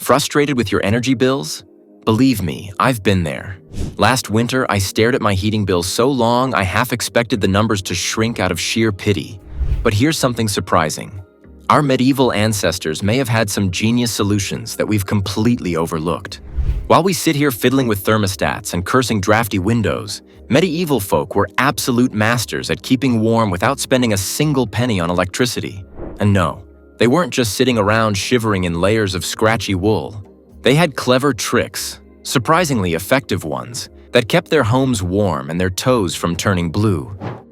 Frustrated with your energy bills? Believe me, I've been there. Last winter, I stared at my heating bill so long I half expected the numbers to shrink out of sheer pity. But here's something surprising. Our medieval ancestors may have had some genius solutions that we've completely overlooked. While we sit here fiddling with thermostats and cursing drafty windows, medieval folk were absolute masters at keeping warm without spending a single penny on electricity. And no, they weren't just sitting around shivering in layers of scratchy wool. They had clever tricks, surprisingly effective ones, that kept their homes warm and their toes from turning blue.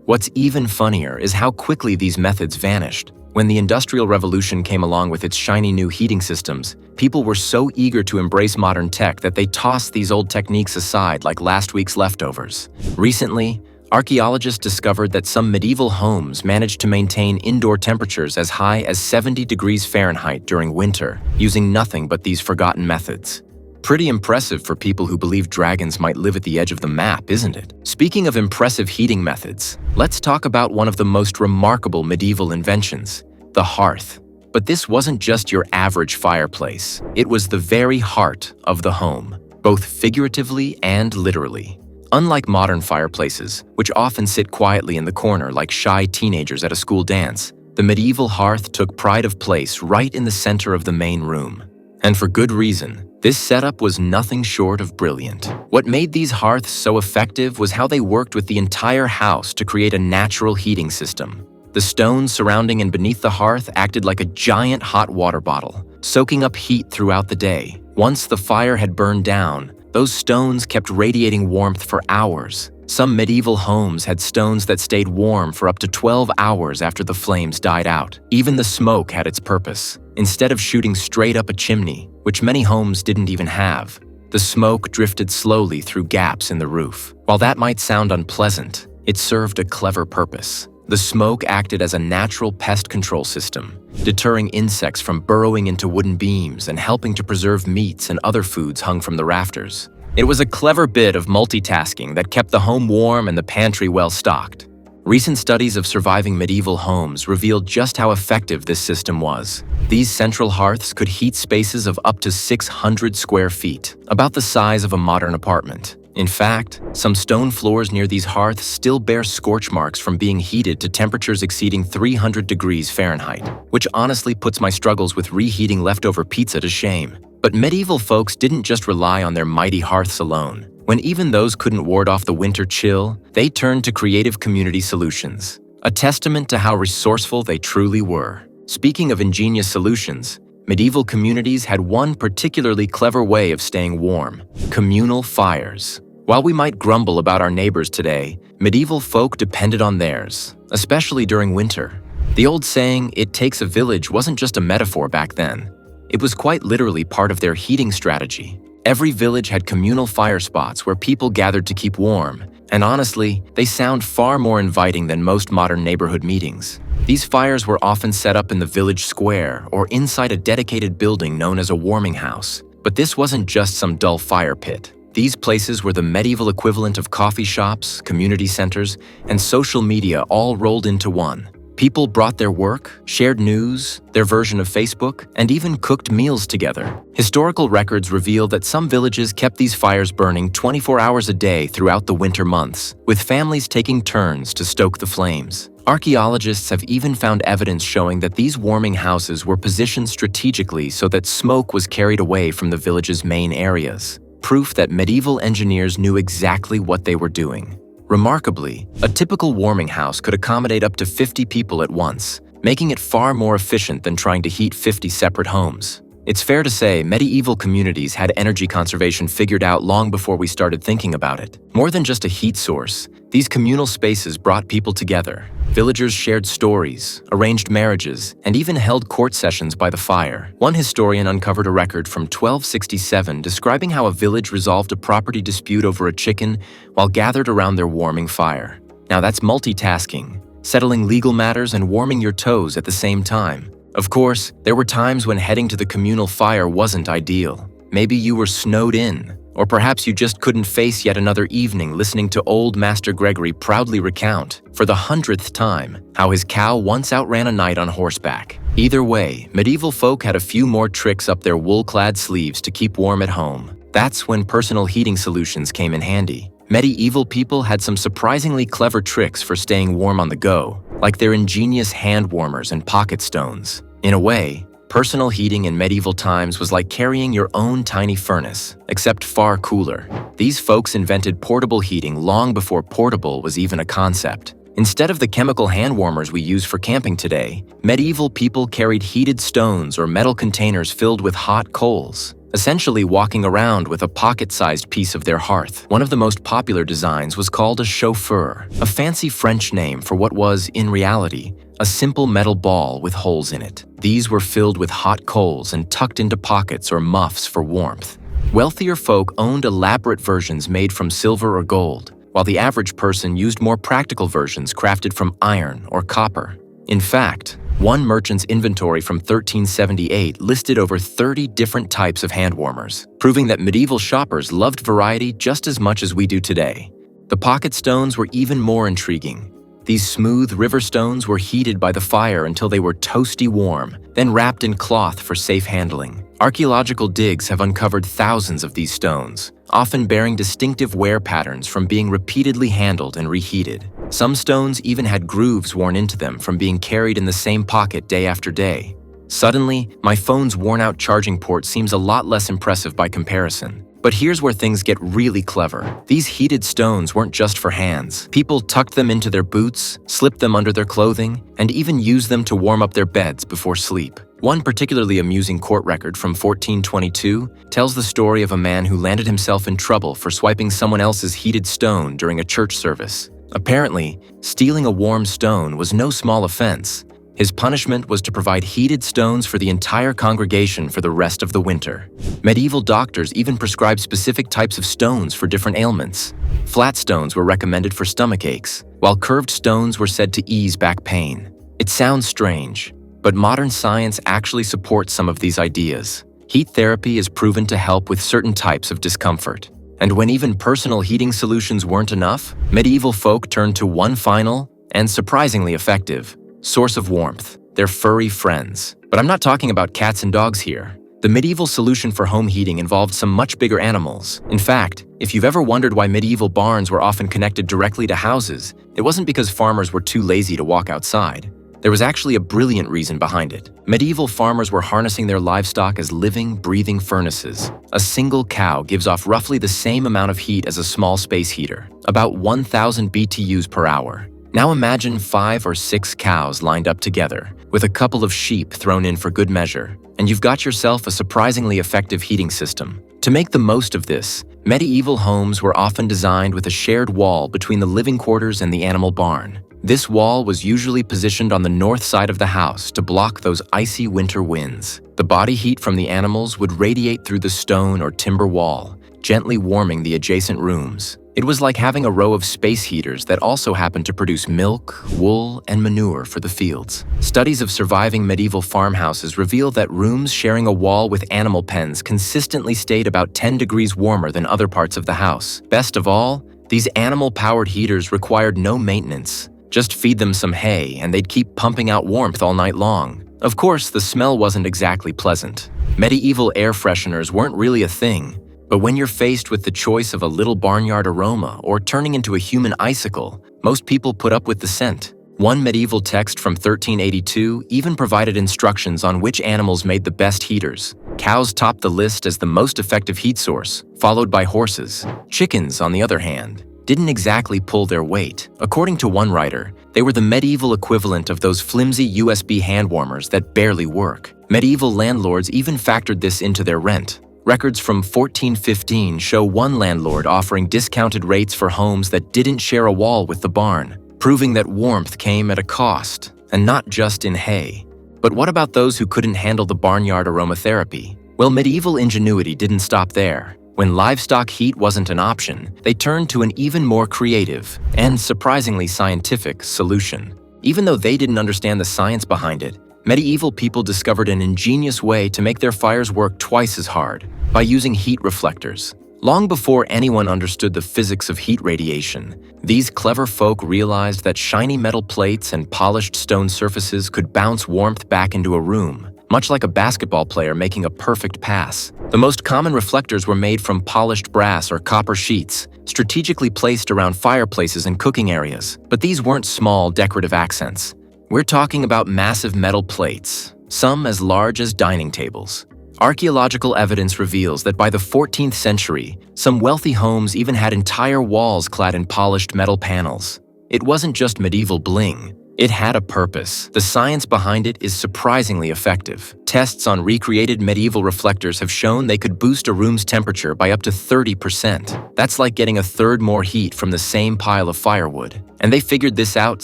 What's even funnier is how quickly these methods vanished. When the Industrial Revolution came along with its shiny new heating systems, people were so eager to embrace modern tech that they tossed these old techniques aside like last week's leftovers. Recently, archaeologists discovered that some medieval homes managed to maintain indoor temperatures as high as 70 degrees Fahrenheit during winter, using nothing but these forgotten methods. Pretty impressive for people who believe dragons might live at the edge of the map, isn't it? Speaking of impressive heating methods, let's talk about one of the most remarkable medieval inventions, the hearth. But this wasn't just your average fireplace. It was the very heart of the home, both figuratively and literally. Unlike modern fireplaces, which often sit quietly in the corner like shy teenagers at a school dance, the medieval hearth took pride of place right in the center of the main room. And for good reason. This setup was nothing short of brilliant. What made these hearths so effective was how they worked with the entire house to create a natural heating system. The stones surrounding and beneath the hearth acted like a giant hot water bottle, soaking up heat throughout the day. Once the fire had burned down, those stones kept radiating warmth for hours. Some medieval homes had stones that stayed warm for up to 12 hours after the flames died out. Even the smoke had its purpose. Instead of shooting straight up a chimney, which many homes didn't even have, the smoke drifted slowly through gaps in the roof. While that might sound unpleasant, it served a clever purpose. The smoke acted as a natural pest control system, deterring insects from burrowing into wooden beams and helping to preserve meats and other foods hung from the rafters. It was a clever bit of multitasking that kept the home warm and the pantry well stocked. Recent studies of surviving medieval homes revealed just how effective this system was. These central hearths could heat spaces of up to 600 square feet, about the size of a modern apartment. In fact, some stone floors near these hearths still bear scorch marks from being heated to temperatures exceeding 300 degrees Fahrenheit, which honestly puts my struggles with reheating leftover pizza to shame. But medieval folks didn't just rely on their mighty hearths alone. When even those couldn't ward off the winter chill, they turned to creative community solutions, a testament to how resourceful they truly were. Speaking of ingenious solutions, medieval communities had one particularly clever way of staying warm: communal fires. While we might grumble about our neighbors today, medieval folk depended on theirs, especially during winter. The old saying, "it takes a village," wasn't just a metaphor back then. It was quite literally part of their heating strategy. Every village had communal fire spots where people gathered to keep warm, and honestly, they sound far more inviting than most modern neighborhood meetings. These fires were often set up in the village square or inside a dedicated building known as a warming house. But this wasn't just some dull fire pit. These places were the medieval equivalent of coffee shops, community centers, and social media all rolled into one. People brought their work, shared news, their version of Facebook, and even cooked meals together. Historical records reveal that some villages kept these fires burning 24 hours a day throughout the winter months, with families taking turns to stoke the flames. Archaeologists have even found evidence showing that these warming houses were positioned strategically so that smoke was carried away from the village's main areas. Proof that medieval engineers knew exactly what they were doing. Remarkably, a typical warming house could accommodate up to 50 people at once, making it far more efficient than trying to heat 50 separate homes. It's fair to say medieval communities had energy conservation figured out long before we started thinking about it. More than just a heat source, these communal spaces brought people together. Villagers shared stories, arranged marriages, and even held court sessions by the fire. One historian uncovered a record from 1267 describing how a village resolved a property dispute over a chicken while gathered around their warming fire. Now that's multitasking, settling legal matters and warming your toes at the same time. Of course, there were times when heading to the communal fire wasn't ideal. Maybe you were snowed in, or perhaps you just couldn't face yet another evening listening to old Master Gregory proudly recount, for the 100th time, how his cow once outran a knight on horseback. Either way, medieval folk had a few more tricks up their wool-clad sleeves to keep warm at home. That's when personal heating solutions came in handy. Medieval people had some surprisingly clever tricks for staying warm on the go, like their ingenious hand warmers and pocket stones. In a way, personal heating in medieval times was like carrying your own tiny furnace, except far cooler. These folks invented portable heating long before portable was even a concept. Instead of the chemical hand warmers we use for camping today, medieval people carried heated stones or metal containers filled with hot coals, essentially walking around with a pocket-sized piece of their hearth. One of the most popular designs was called a chauffeur, a fancy French name for what was, in reality, a simple metal ball with holes in it. These were filled with hot coals and tucked into pockets or muffs for warmth. Wealthier folk owned elaborate versions made from silver or gold, while the average person used more practical versions crafted from iron or copper. In fact, one merchant's inventory from 1378 listed over 30 different types of hand warmers, proving that medieval shoppers loved variety just as much as we do today. The pocket stones were even more intriguing. These smooth river stones were heated by the fire until they were toasty warm, then wrapped in cloth for safe handling. Archaeological digs have uncovered thousands of these stones, often bearing distinctive wear patterns from being repeatedly handled and reheated. Some stones even had grooves worn into them from being carried in the same pocket day after day. Suddenly, my phone's worn-out charging port seems a lot less impressive by comparison. But here's where things get really clever. These heated stones weren't just for hands. People tucked them into their boots, slipped them under their clothing, and even used them to warm up their beds before sleep. One particularly amusing court record from 1422 tells the story of a man who landed himself in trouble for swiping someone else's heated stone during a church service. Apparently, stealing a warm stone was no small offense. His punishment was to provide heated stones for the entire congregation for the rest of the winter. Medieval doctors even prescribed specific types of stones for different ailments. Flat stones were recommended for stomach aches, while curved stones were said to ease back pain. It sounds strange, but modern science actually supports some of these ideas. Heat therapy is proven to help with certain types of discomfort. And when even personal heating solutions weren't enough, medieval folk turned to one final, and surprisingly effective, source of warmth: their furry friends. But I'm not talking about cats and dogs here. The medieval solution for home heating involved some much bigger animals. In fact, if you've ever wondered why medieval barns were often connected directly to houses, it wasn't because farmers were too lazy to walk outside. There was actually a brilliant reason behind it. Medieval farmers were harnessing their livestock as living, breathing furnaces. A single cow gives off roughly the same amount of heat as a small space heater, about 1,000 BTUs per hour. Now imagine 5 or 6 cows lined up together, with a couple of sheep thrown in for good measure, and you've got yourself a surprisingly effective heating system. To make the most of this, medieval homes were often designed with a shared wall between the living quarters and the animal barn. This wall was usually positioned on the north side of the house to block those icy winter winds. The body heat from the animals would radiate through the stone or timber wall, gently warming the adjacent rooms. It was like having a row of space heaters that also happened to produce milk, wool, and manure for the fields. Studies of surviving medieval farmhouses reveal that rooms sharing a wall with animal pens consistently stayed about 10 degrees warmer than other parts of the house. Best of all, these animal-powered heaters required no maintenance. Just feed them some hay and they'd keep pumping out warmth all night long. Of course, the smell wasn't exactly pleasant. Medieval air fresheners weren't really a thing. But when you're faced with the choice of a little barnyard aroma or turning into a human icicle, most people put up with the scent. One medieval text from 1382 even provided instructions on which animals made the best heaters. Cows topped the list as the most effective heat source, followed by horses. Chickens, on the other hand, didn't exactly pull their weight. According to one writer, they were the medieval equivalent of those flimsy USB hand warmers that barely work. Medieval landlords even factored this into their rent. Records from 1415 show one landlord offering discounted rates for homes that didn't share a wall with the barn, proving that warmth came at a cost, and not just in hay. But what about those who couldn't handle the barnyard aromatherapy? Well, medieval ingenuity didn't stop there. When livestock heat wasn't an option, they turned to an even more creative and surprisingly scientific solution. Even though they didn't understand the science behind it, medieval people discovered an ingenious way to make their fires work twice as hard by using heat reflectors. Long before anyone understood the physics of heat radiation, these clever folk realized that shiny metal plates and polished stone surfaces could bounce warmth back into a room, much like a basketball player making a perfect pass. The most common reflectors were made from polished brass or copper sheets, strategically placed around fireplaces and cooking areas. But these weren't small, decorative accents. We're talking about massive metal plates, some as large as dining tables. Archaeological evidence reveals that by the 14th century, some wealthy homes even had entire walls clad in polished metal panels. It wasn't just medieval bling. It had a purpose. The science behind it is surprisingly effective. Tests on recreated medieval reflectors have shown they could boost a room's temperature by up to 30%. That's like getting a third more heat from the same pile of firewood. And they figured this out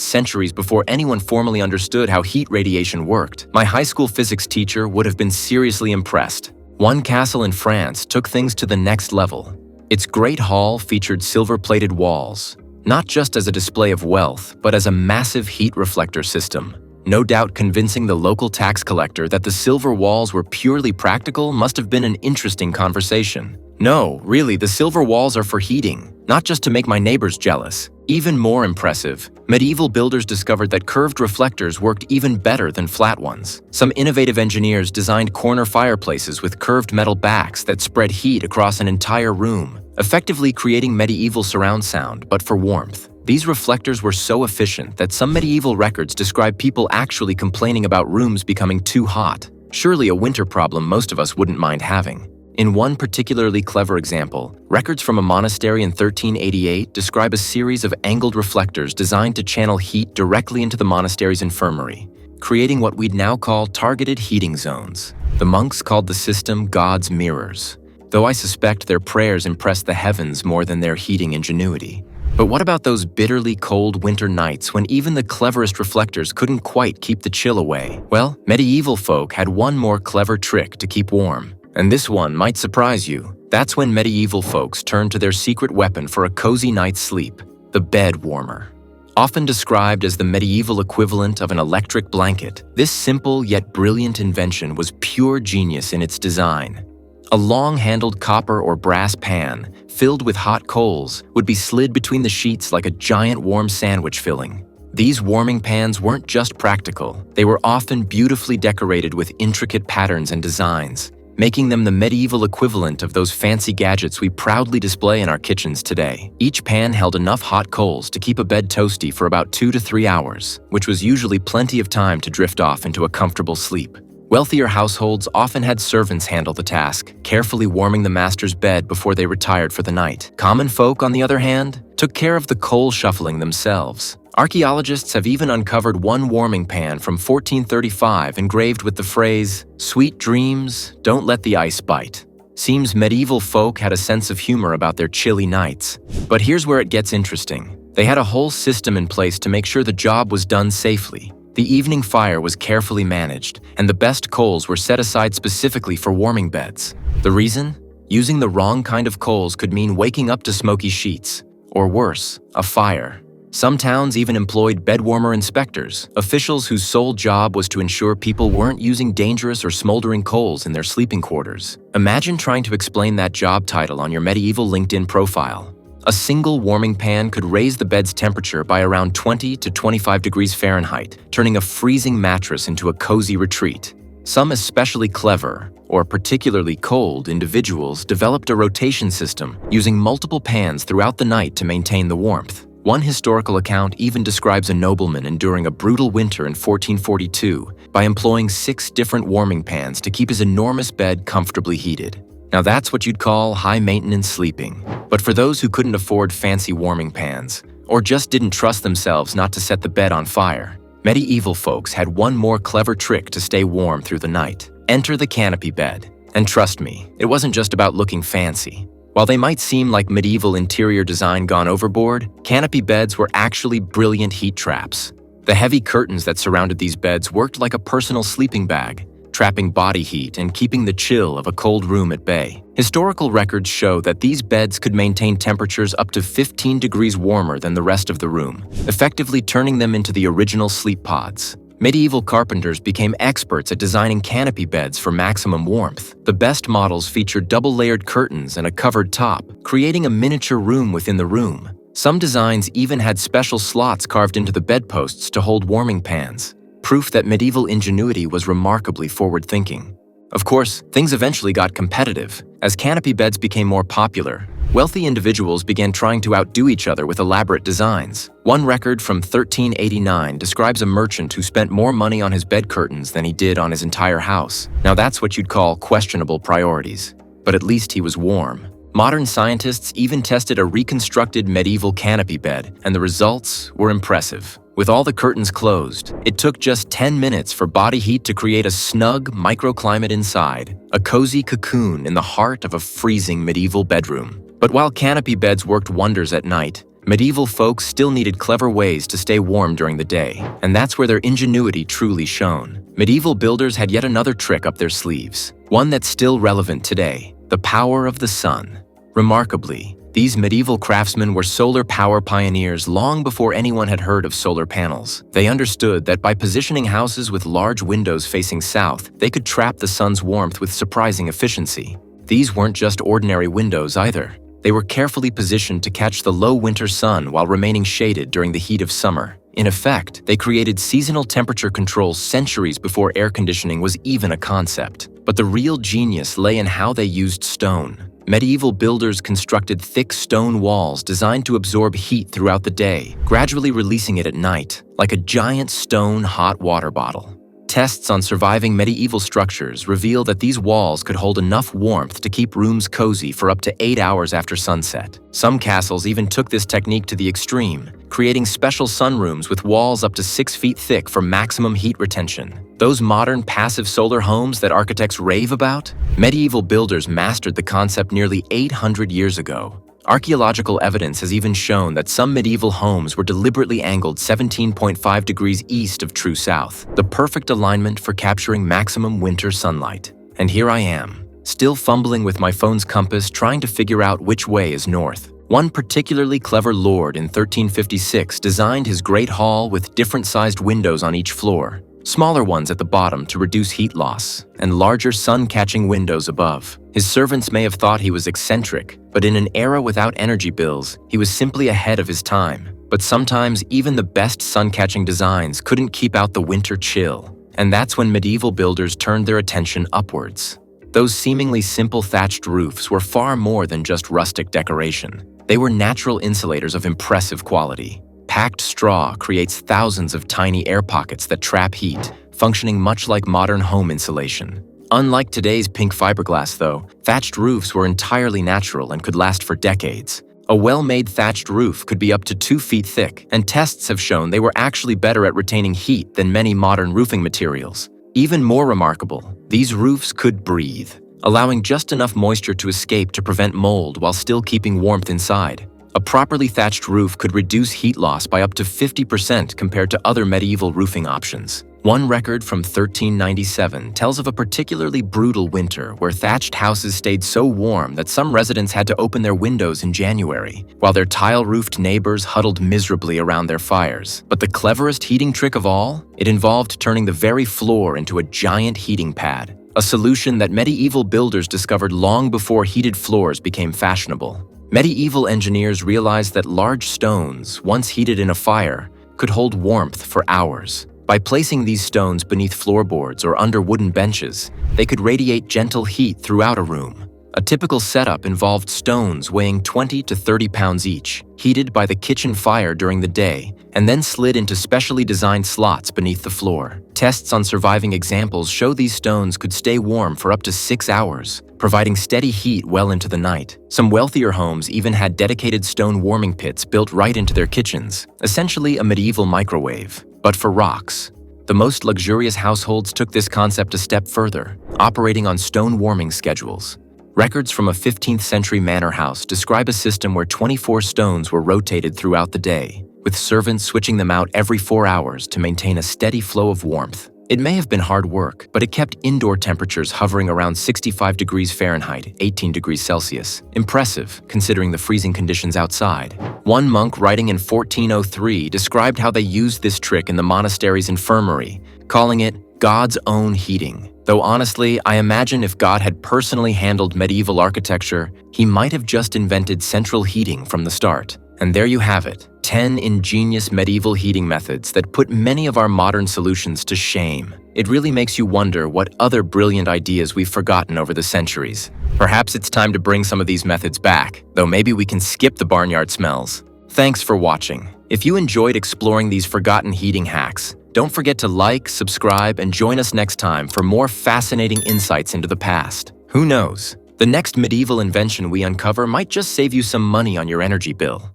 centuries before anyone formally understood how heat radiation worked. My high school physics teacher would have been seriously impressed. One castle in France took things to the next level. Its great hall featured silver-plated walls, not just as a display of wealth, but as a massive heat reflector system. No doubt convincing the local tax collector that the silver walls were purely practical must have been an interesting conversation. No, really, the silver walls are for heating, not just to make my neighbors jealous. Even more impressive, medieval builders discovered that curved reflectors worked even better than flat ones. Some innovative engineers designed corner fireplaces with curved metal backs that spread heat across an entire room, effectively creating medieval surround sound, but for warmth. These reflectors were so efficient that some medieval records describe people actually complaining about rooms becoming too hot. Surely a winter problem most of us wouldn't mind having. In one particularly clever example, records from a monastery in 1388 describe a series of angled reflectors designed to channel heat directly into the monastery's infirmary, creating what we'd now call targeted heating zones. The monks called the system God's mirrors, though I suspect their prayers impressed the heavens more than their heating ingenuity. But what about those bitterly cold winter nights when even the cleverest reflectors couldn't quite keep the chill away? Well, medieval folk had one more clever trick to keep warm. And this one might surprise you. That's when medieval folks turned to their secret weapon for a cozy night's sleep, the bed warmer. Often described as the medieval equivalent of an electric blanket, this simple yet brilliant invention was pure genius in its design. A long-handled copper or brass pan, filled with hot coals, would be slid between the sheets like a giant warm sandwich filling. These warming pans weren't just practical, they were often beautifully decorated with intricate patterns and designs, making them the medieval equivalent of those fancy gadgets we proudly display in our kitchens today. Each pan held enough hot coals to keep a bed toasty for about 2 to 3 hours, which was usually plenty of time to drift off into a comfortable sleep. Wealthier households often had servants handle the task, carefully warming the master's bed before they retired for the night. Common folk, on the other hand, took care of the coal shuffling themselves. Archaeologists have even uncovered one warming pan from 1435 engraved with the phrase, "Sweet dreams, don't let the ice bite." Seems medieval folk had a sense of humor about their chilly nights. But here's where it gets interesting. They had a whole system in place to make sure the job was done safely. The evening fire was carefully managed, and the best coals were set aside specifically for warming beds. The reason? Using the wrong kind of coals could mean waking up to smoky sheets, or worse, a fire. Some towns even employed bed warmer inspectors, officials whose sole job was to ensure people weren't using dangerous or smoldering coals in their sleeping quarters. Imagine trying to explain that job title on your medieval LinkedIn profile. A single warming pan could raise the bed's temperature by around 20 to 25 degrees Fahrenheit, turning a freezing mattress into a cozy retreat. Some especially clever, or particularly cold individuals developed a rotation system using multiple pans throughout the night to maintain the warmth. One historical account even describes a nobleman enduring a brutal winter in 1442 by employing 6 different warming pans to keep his enormous bed comfortably heated. Now that's what you'd call high-maintenance sleeping. But for those who couldn't afford fancy warming pans, or just didn't trust themselves not to set the bed on fire, medieval folks had one more clever trick to stay warm through the night. Enter the canopy bed. And trust me, it wasn't just about looking fancy. While they might seem like medieval interior design gone overboard, canopy beds were actually brilliant heat traps. The heavy curtains that surrounded these beds worked like a personal sleeping bag, trapping body heat and keeping the chill of a cold room at bay. Historical records show that these beds could maintain temperatures up to 15 degrees warmer than the rest of the room, effectively turning them into the original sleep pods. Medieval carpenters became experts at designing canopy beds for maximum warmth. The best models featured double-layered curtains and a covered top, creating a miniature room within the room. Some designs even had special slots carved into the bedposts to hold warming pans, proof that medieval ingenuity was remarkably forward-thinking. Of course, things eventually got competitive. As canopy beds became more popular, wealthy individuals began trying to outdo each other with elaborate designs. One record from 1389 describes a merchant who spent more money on his bed curtains than he did on his entire house. Now that's what you'd call questionable priorities. But at least he was warm. Modern scientists even tested a reconstructed medieval canopy bed, and the results were impressive. With all the curtains closed, it took just 10 minutes for body heat to create a snug microclimate inside, a cozy cocoon in the heart of a freezing medieval bedroom. But while canopy beds worked wonders at night, medieval folks still needed clever ways to stay warm during the day, and that's where their ingenuity truly shone. Medieval builders had yet another trick up their sleeves, one that's still relevant today: the power of the sun. Remarkably, these medieval craftsmen were solar power pioneers long before anyone had heard of solar panels. They understood that by positioning houses with large windows facing south, they could trap the sun's warmth with surprising efficiency. These weren't just ordinary windows either. They were carefully positioned to catch the low winter sun while remaining shaded during the heat of summer. In effect, they created seasonal temperature controls centuries before air conditioning was even a concept. But the real genius lay in how they used stone. Medieval builders constructed thick stone walls designed to absorb heat throughout the day, gradually releasing it at night, like a giant stone hot water bottle. Tests on surviving medieval structures reveal that these walls could hold enough warmth to keep rooms cozy for up to 8 hours after sunset. Some castles even took this technique to the extreme, creating special sunrooms with walls up to 6 feet thick for maximum heat retention. Those modern passive solar homes that architects rave about? Medieval builders mastered the concept nearly 800 years ago. Archaeological evidence has even shown that some medieval homes were deliberately angled 17.5 degrees east of true south, the perfect alignment for capturing maximum winter sunlight. And here I am, still fumbling with my phone's compass, trying to figure out which way is north. One particularly clever lord in 1356 designed his great hall with different-sized windows on each floor, smaller ones at the bottom to reduce heat loss, and larger sun-catching windows above. His servants may have thought he was eccentric, but in an era without energy bills, he was simply ahead of his time. But sometimes even the best sun-catching designs couldn't keep out the winter chill, and that's when medieval builders turned their attention upwards. Those seemingly simple thatched roofs were far more than just rustic decoration. They were natural insulators of impressive quality. Packed straw creates thousands of tiny air pockets that trap heat, functioning much like modern home insulation. Unlike today's pink fiberglass, though, thatched roofs were entirely natural and could last for decades. A well-made thatched roof could be up to 2 feet thick, and tests have shown they were actually better at retaining heat than many modern roofing materials. Even more remarkable, these roofs could breathe, allowing just enough moisture to escape to prevent mold while still keeping warmth inside. A properly thatched roof could reduce heat loss by up to 50% compared to other medieval roofing options. One record from 1397 tells of a particularly brutal winter where thatched houses stayed so warm that some residents had to open their windows in January, while their tile-roofed neighbors huddled miserably around their fires. But the cleverest heating trick of all? It involved turning the very floor into a giant heating pad, a solution that medieval builders discovered long before heated floors became fashionable. Medieval engineers realized that large stones, once heated in a fire, could hold warmth for hours. By placing these stones beneath floorboards or under wooden benches, they could radiate gentle heat throughout a room. A typical setup involved stones weighing 20 to 30 pounds each, heated by the kitchen fire during the day, and then slid into specially designed slots beneath the floor. Tests on surviving examples show these stones could stay warm for up to 6 hours, providing steady heat well into the night. Some wealthier homes even had dedicated stone warming pits built right into their kitchens, essentially a medieval microwave, but for rocks. The most luxurious households took this concept a step further, operating on stone warming schedules. Records from a 15th century manor house describe a system where 24 stones were rotated throughout the day, with servants switching them out every 4 hours to maintain a steady flow of warmth. It may have been hard work, but it kept indoor temperatures hovering around 65 degrees Fahrenheit, 18 degrees Celsius. Impressive, considering the freezing conditions outside. One monk writing in 1403 described how they used this trick in the monastery's infirmary, calling it God's own heating. Though honestly, I imagine if God had personally handled medieval architecture, he might have just invented central heating from the start. And there you have it, 10 ingenious medieval heating methods that put many of our modern solutions to shame. It really makes you wonder what other brilliant ideas we've forgotten over the centuries. Perhaps it's time to bring some of these methods back, though maybe we can skip the barnyard smells. Thanks for watching. If you enjoyed exploring these forgotten heating hacks, don't forget to like, subscribe, and join us next time for more fascinating insights into the past. Who knows? The next medieval invention we uncover might just save you some money on your energy bill.